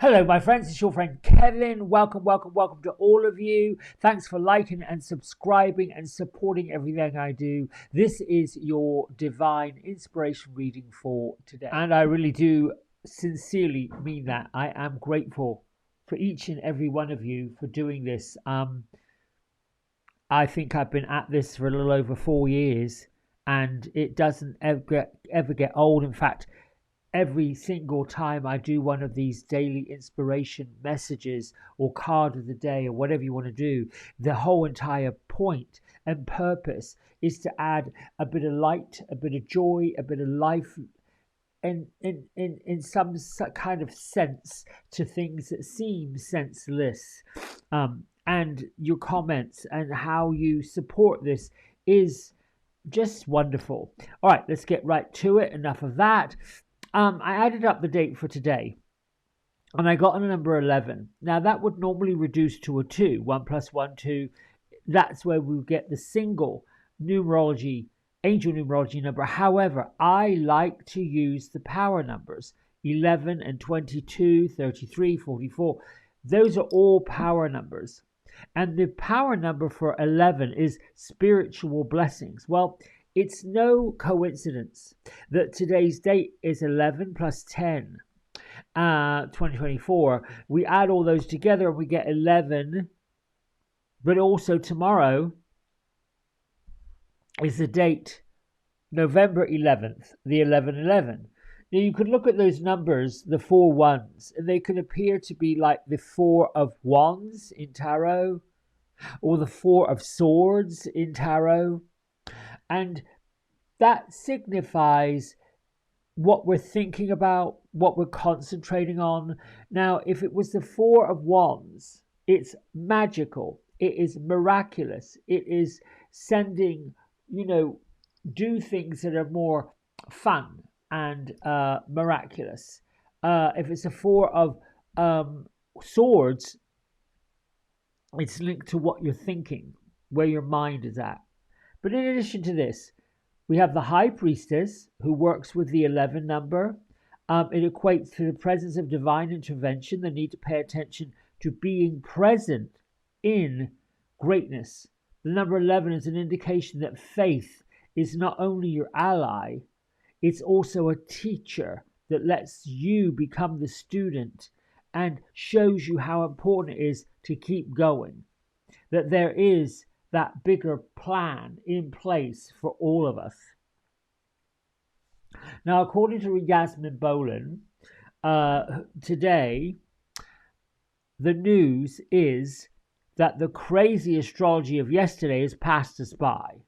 Hello, my friends. It's your friend Kevin. Welcome to all of you. Thanks for liking and subscribing and supporting everything I do. This is your divine inspiration reading for today. And I really do sincerely mean that. I am grateful for each and every one of you for doing this. I think I've been at this for a little over 4 years and it doesn't ever get old. In fact, every single time I do one of these daily inspiration messages or card of the day or whatever you want to do, the whole entire point and purpose is to add a bit of light, a bit of joy, a bit of life, and in some kind of sense to things that seem senseless. And your comments and how you support this is just wonderful. All right, let's get right to it. Enough of that. I added up the date for today and I got a number 11. Now that would normally reduce to a 2. 1 plus 1, 2. That's where we get the single numerology, angel numerology number. However, I like to use the power numbers 11 and 22, 33, 44. Those are all power numbers. And the power number for 11 is spiritual blessings. Well, it's no coincidence that today's date is 11 plus 10, 2024. We add all those together and we get 11. But also tomorrow is the date, November 11th, the 1111. Now you could look at those numbers, the 4 ones, and they could appear to be like the 4 of wands in tarot or the 4 of swords in tarot. And that signifies what we're thinking about, what we're concentrating on. Now, if it was the 4 of wands, it's magical. It is miraculous. It is sending, do things that are more fun and miraculous. If it's a 4 of swords, it's linked to what you're thinking, where your mind is at. But in addition to this, we have the High Priestess who works with the 11 number. It equates to the presence of divine intervention, the need to pay attention to being present in greatness. The number 11 is an indication that faith is not only your ally, it's also a teacher that lets you become the student and shows you how important it is to keep going. That there is that bigger plan in place for all of us. Now, according to Yasmin Boland, today, the news is that the crazy astrology of yesterday has passed us by.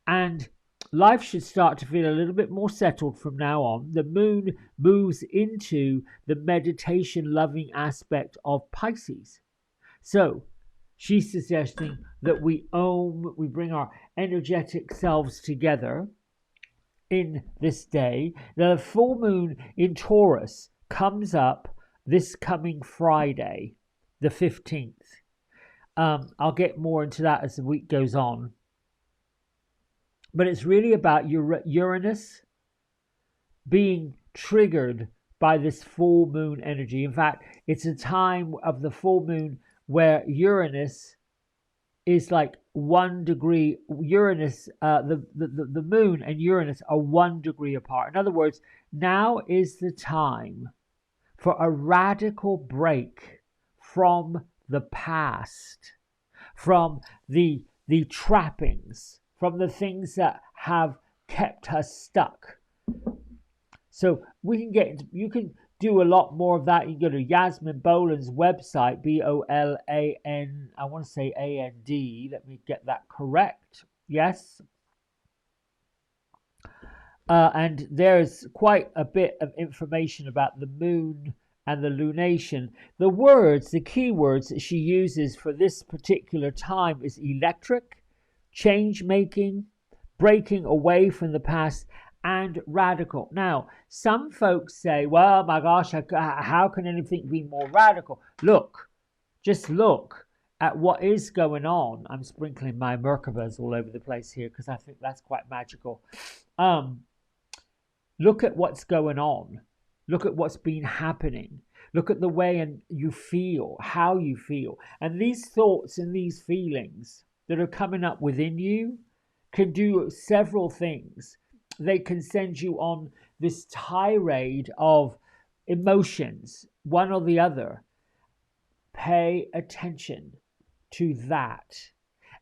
And life should start to feel a little bit more settled from now on. The moon moves into the meditation-loving aspect of Pisces. So, she's suggesting that we bring our energetic selves together in this day. The full moon in Taurus comes up this coming Friday, the 15th. I'll get more into that as the week goes on. But it's really about Uranus being triggered by this full moon energy. In fact, it's a time of the full moon where Uranus is like 1 degree. Uranus, the moon and Uranus are 1 degree apart. In other words, now is the time for a radical break from the past, from the trappings, from the things that have kept us stuck. So you can do a lot more of that. You can go to Yasmin Boland's website, Bolan, I want to say AND. Let me get that correct. Yes. And there's quite a bit of information about the moon and the lunation. The key words that she uses for this particular time is electric, change making, breaking away from the past, and radical. Now, some folks say, well, my gosh, how can anything be more radical? Just look at what is going on. I'm sprinkling my Merkabas all over the place here because I think that's quite magical. Look at what's going on. Look at what's been happening. Look at the way and you feel, how you feel. And these thoughts and these feelings that are coming up within you can do several things. They can send you on this tirade of emotions, one or the other. Pay attention to that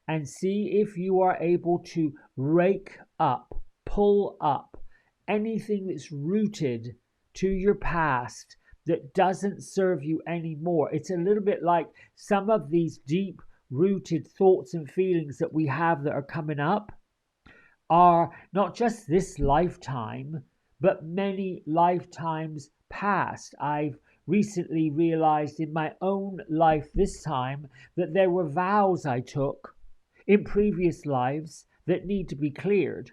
and see if you are able to rake up, pull up anything that's rooted to your past that doesn't serve you anymore. It's a little bit like some of these deep rooted thoughts and feelings that we have that are coming up are not just this lifetime, but many lifetimes past. I've recently realized in my own life this time that there were vows I took in previous lives that need to be cleared.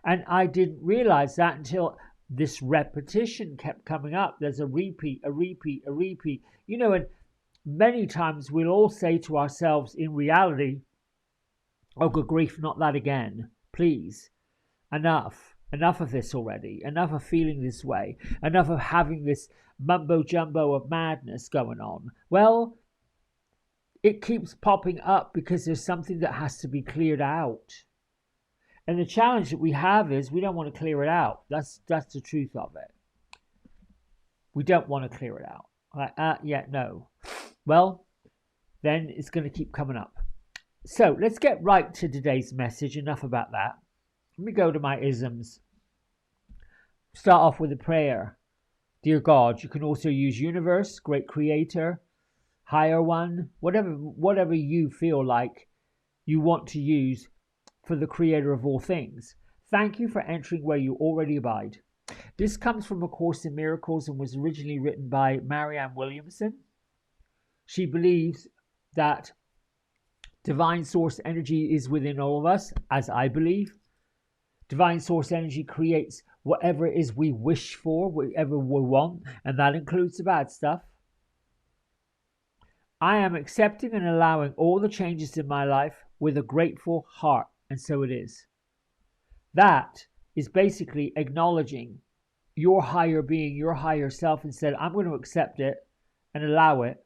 And I didn't realize that until this repetition kept coming up. There's a repeat, a repeat, a repeat. And many times we'll all say to ourselves in reality, oh, good grief, not that again. Please, enough. Enough of this already. Enough of feeling this way. Enough of having this mumbo jumbo of madness going on. Well, it keeps popping up because there's something that has to be cleared out. And the challenge that we have is we don't want to clear it out. That's the truth of it. We don't want to clear it out. Like, no. Well, then it's going to keep coming up. So let's get right to today's message. Enough about that. Let me go to my isms. Start off with a prayer. Dear God, you can also use universe, great creator, higher one, whatever you feel like you want to use for the creator of all things. Thank you for entering where you already abide. This comes from A Course in Miracles and was originally written by Marianne Williamson. She believes that divine source energy is within all of us, as I believe. Divine source energy creates whatever it is we wish for, whatever we want, and that includes the bad stuff. I am accepting and allowing all the changes in my life with a grateful heart, and so it is. That is basically acknowledging your higher being, your higher self, and said, I'm going to accept it and allow it.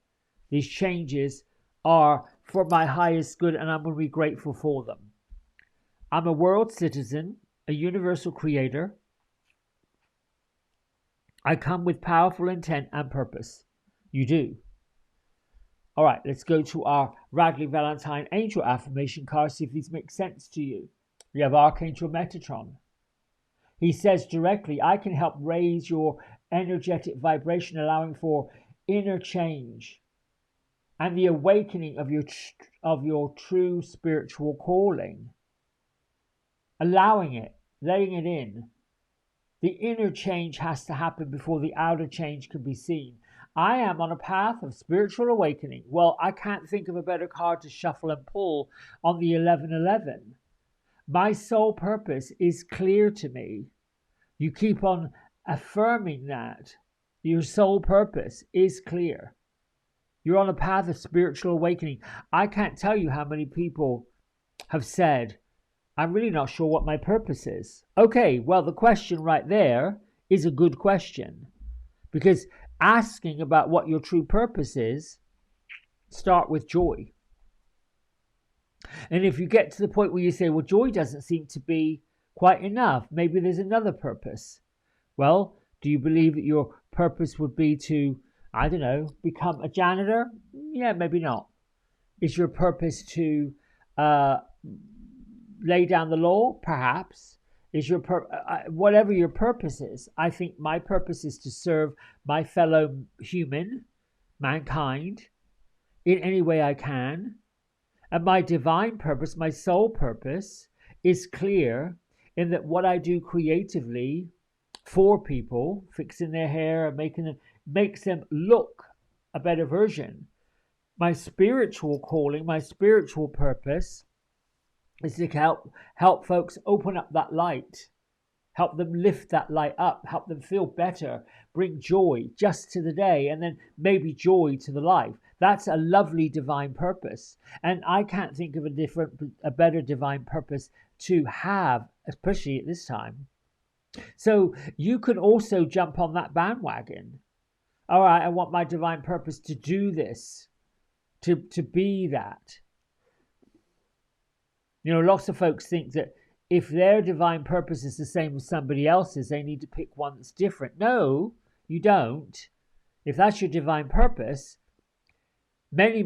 These changes are for my highest good, and I'm going to be grateful for them. I'm a world citizen, a universal creator. I come with powerful intent and purpose. You do. All right, let's go to our Radley Valentine Angel Affirmation card, see if these make sense to you. We have Archangel Metatron. He says directly, I can help raise your energetic vibration, allowing for inner change and the awakening of your true spiritual calling. Allowing it, letting it in. The inner change has to happen before the outer change can be seen. I am on a path of spiritual awakening. Well, I can't think of a better card to shuffle and pull on the 1111. My soul purpose is clear to me. You keep on affirming that. Your soul purpose is clear. You're on a path of spiritual awakening. I can't tell you how many people have said, I'm really not sure what my purpose is. Okay, well, the question right there is a good question. Because asking about what your true purpose is, start with joy. And if you get to the point where you say, well, joy doesn't seem to be quite enough, maybe there's another purpose. Well, do you believe that your purpose would be to, I don't know, become a janitor? Yeah, maybe not. Is your purpose to lay down the law? Perhaps. Is your whatever your purpose is? I think my purpose is to serve my fellow mankind, in any way I can. And my divine purpose, my soul purpose, is clear in that what I do creatively for people, fixing their hair and makes them look a better version. My spiritual calling, my spiritual purpose is to help folks open up that light, help them lift that light up, help them feel better, bring joy just to the day, and then maybe joy to the life. That's a lovely divine purpose. And I can't think of a better divine purpose to have, especially at this time. So you can also jump on that bandwagon All right, I want my divine purpose to do this, to be that. You know, lots of folks think that if their divine purpose is the same as somebody else's, they need to pick one that's different. No, you don't. If that's your divine purpose, many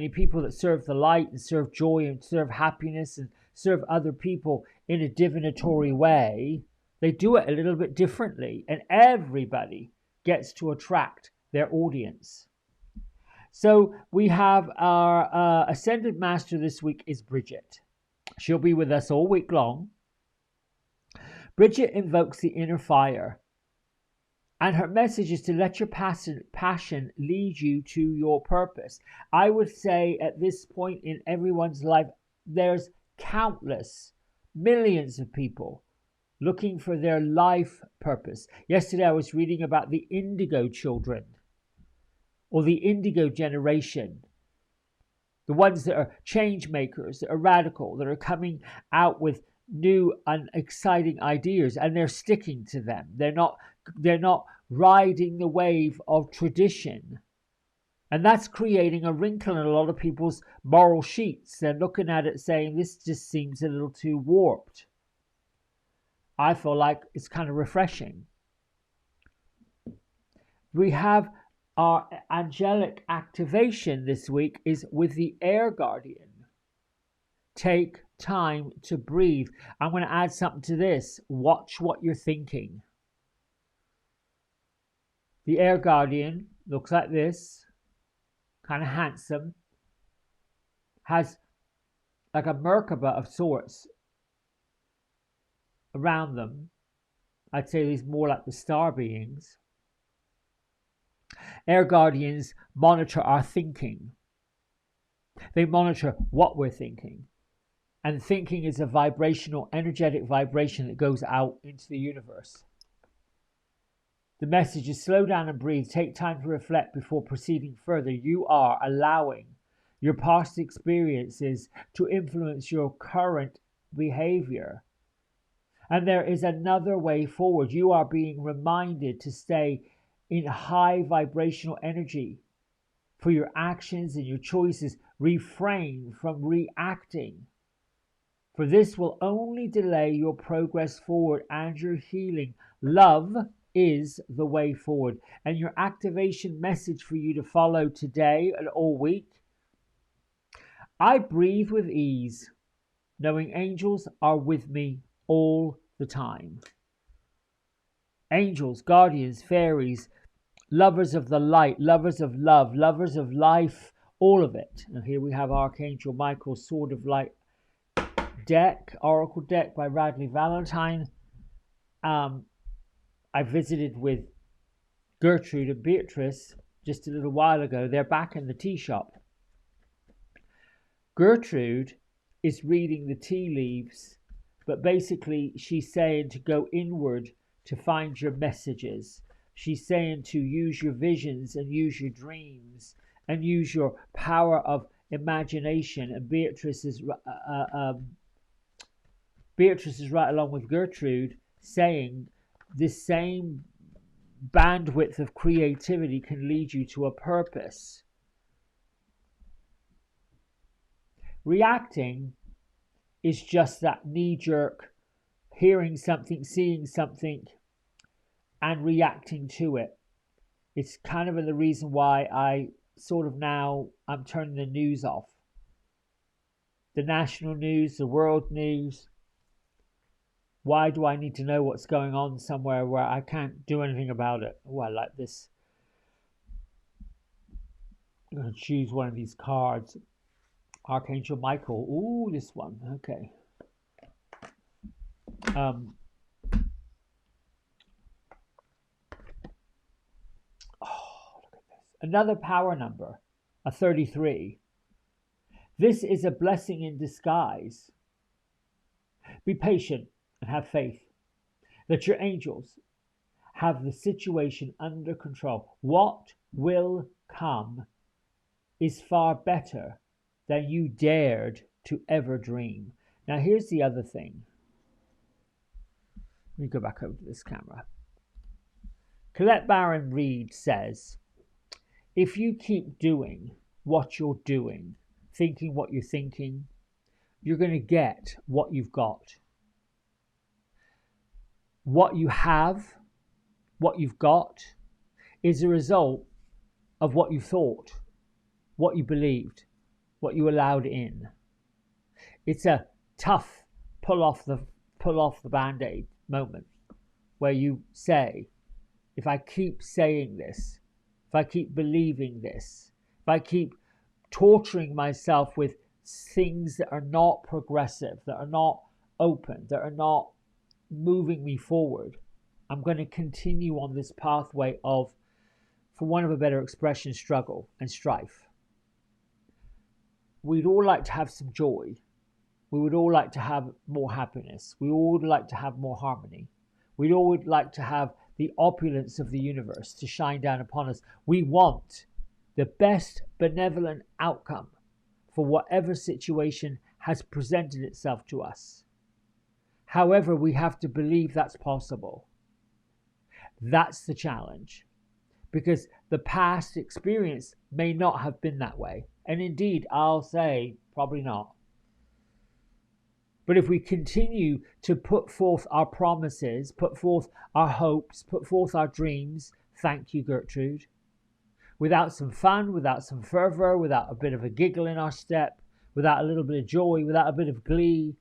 people that serve the light and serve joy and serve happiness and serve other people in a divinatory way, they do it a little bit differently, and everybody gets to attract their audience. So we have our Ascended Master this week is Bridget. She'll be with us all week long. Bridget invokes the inner fire, and her message is to let your passion lead you to your purpose. I would say at this point in everyone's life, there's countless millions of people looking for their life purpose. Yesterday I was reading about the indigo children, or the indigo generation, the ones that are change makers, that are radical, that are coming out with new and exciting ideas, and they're sticking to them. They're not riding the wave of tradition. And that's creating a wrinkle in a lot of people's moral sheets. They're looking at it saying, this just seems a little too warped. I feel like it's kind of refreshing. We have our angelic activation this week is with the Air Guardian. Take time to breathe. I'm going to add something to this. Watch what you're thinking. The Air Guardian looks like this, kind of handsome, has like a Merkaba of sorts around them. I'd say these more like the star beings. Air Guardians monitor our thinking. They monitor what we're thinking. And thinking is a vibrational, energetic vibration that goes out into the universe. The message is slow down and breathe. Take time to reflect before proceeding further. You are allowing your past experiences to influence your current behavior. And there is another way forward. You are being reminded to stay in high vibrational energy for your actions and your choices. Refrain from reacting, for this will only delay your progress forward and your healing. Love is the way forward. And your activation message for you to follow today and all week: I breathe with ease, knowing angels are with me all the time. Angels, guardians, fairies, lovers of the light, lovers of love, lovers of life, all of it. And here we have Archangel Michael's Sword of Light deck, Oracle deck by Radley Valentine. I visited with Gertrude and Beatrice just a little while ago. They're back in the tea shop. Gertrude is reading the tea leaves, but basically she's saying to go inward to find your messages. She's saying to use your visions and use your dreams and use your power of imagination. And Beatrice is right along with Gertrude, saying this same bandwidth of creativity can lead you to a purpose. Reacting is just that knee-jerk, hearing something, seeing something, and reacting to it. It's kind of the reason why I'm turning the news off. The national news, the world news. Why do I need to know what's going on somewhere where I can't do anything about it? Oh, I like this. I'm going to choose one of these cards. Archangel Michael. Ooh, this one. Okay. Oh, look at this. Another power number, a 33. This is a blessing in disguise. Be patient and have faith that your angels have the situation under control. What will come is far better than you dared to ever dream. Now, here's the other thing. Let me go back over to this camera. Colette Baron Reid says, if you keep doing what you're doing, thinking what you're thinking, you're going to get what you've got. What you have, what you've got, is a result of what you thought, what you believed, what you allowed in. It's a tough pull off the band-aid moment where you say, if I keep saying this, if I keep believing this, if I keep torturing myself with things that are not progressive, that are not open, that are not moving me forward, I'm going to continue on this pathway of, for want of a better expression, struggle and strife. We'd all like to have some joy. We would all like to have more happiness. We all would like to have more harmony. We'd all would like to have the opulence of the universe to shine down upon us. We want the best benevolent outcome for whatever situation has presented itself to us. However, we have to believe that's possible. That's the challenge, because the past experience may not have been that way. And indeed, I'll say probably not. But if we continue to put forth our promises, put forth our hopes, put forth our dreams, thank you, Gertrude, without some fun, without some fervour, without a bit of a giggle in our step, without a little bit of joy, without a bit of glee,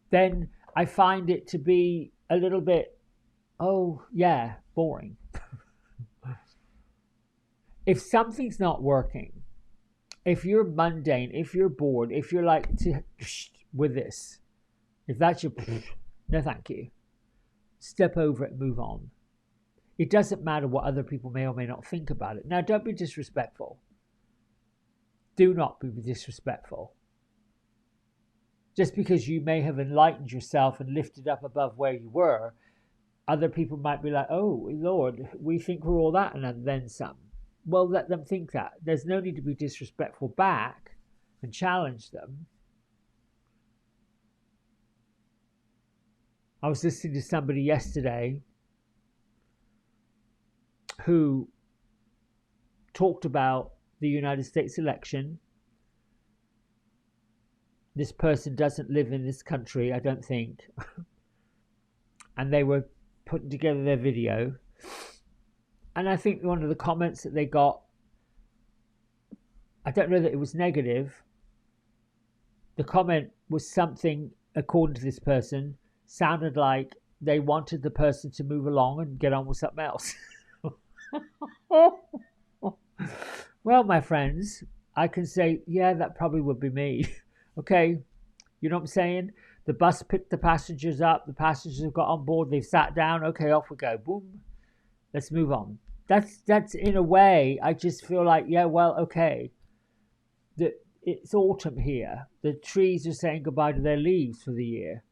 then I find it to be a little bit, boring. If something's not working, if you're mundane, if you're bored, if you're like with this, if that's your no thank you, step over it, move on. It doesn't matter what other people may or may not think about it. Now, don't be disrespectful. Do not be disrespectful. Just because you may have enlightened yourself and lifted up above where you were, other people might be like, oh, Lord, we think we're all that and then some. Well, let them think that. There's no need to be disrespectful back and challenge them. I was listening to somebody yesterday who talked about the United States election. This person doesn't live in this country, I don't think. And they were putting together their video. And I think one of the comments that they got, I don't know that it was negative. The comment was something, according to this person, sounded like they wanted the person to move along and get on with something else. Well, my friends, I can say, yeah, that probably would be me. Okay, you know what I'm saying? The bus picked the passengers up. The passengers have got on board. They've sat down. Okay, off we go. Boom. Let's move on. That's in a way, I just feel like, yeah, well, okay. It's autumn here. The trees are saying goodbye to their leaves for the year.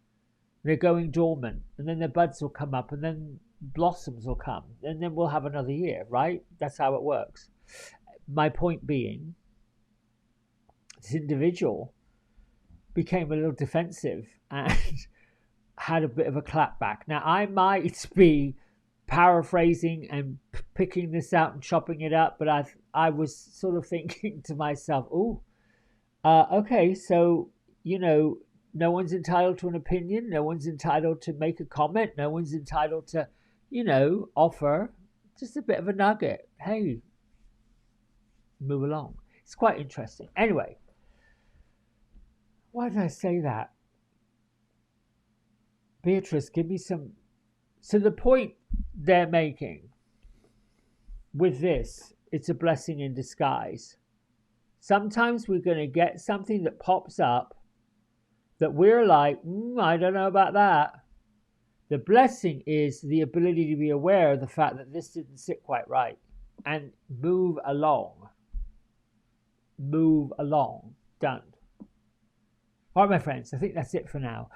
They're going dormant. And then their buds will come up. And then blossoms will come. And then we'll have another year, right? That's how it works. My point being, this individual became a little defensive and had a bit of a clapback. Now, I might be paraphrasing and picking this out and chopping it up, but I was sort of thinking to myself, okay, so, no one's entitled to an opinion, no one's entitled to make a comment, no one's entitled to, offer just a bit of a nugget. Hey, move along. It's quite interesting. Anyway, why did I say that? Beatrice, give me some. So the point they're making with this, it's a blessing in disguise. Sometimes we're going to get something that pops up that we're like, I don't know about that. The blessing is the ability to be aware of the fact that this didn't sit quite right and move along. Move along. Done. All right, my friends, I think that's it for now.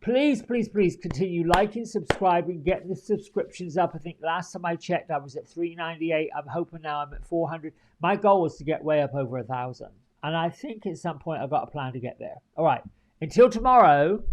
Please, please, please continue liking, subscribing, getting the subscriptions up. I think last time I checked, I was at 398. I'm hoping now I'm at 400. My goal was to get way up over 1,000. And I think at some point I've got a plan to get there. All right. Until tomorrow,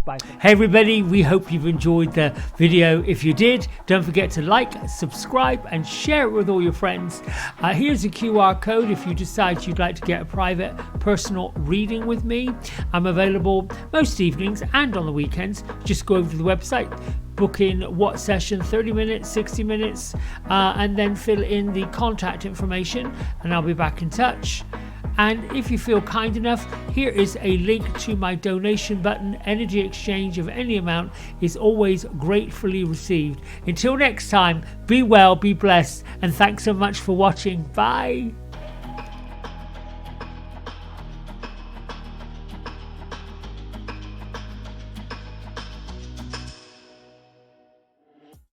Bye. Hey everybody, we hope you've enjoyed the video. If you did, don't forget to like, subscribe and share it with all your friends. Here's a QR code if you decide you'd like to get a private personal reading with me. I'm available most evenings and on the weekends. Just go over to the website, book in what session, 30 minutes, 60 minutes, and then fill in the contact information and I'll be back in touch. And if you feel kind enough, here is a link to my donation button. Energy exchange of any amount is always gratefully received. Until next time, be well, be blessed, and thanks so much for watching. Bye.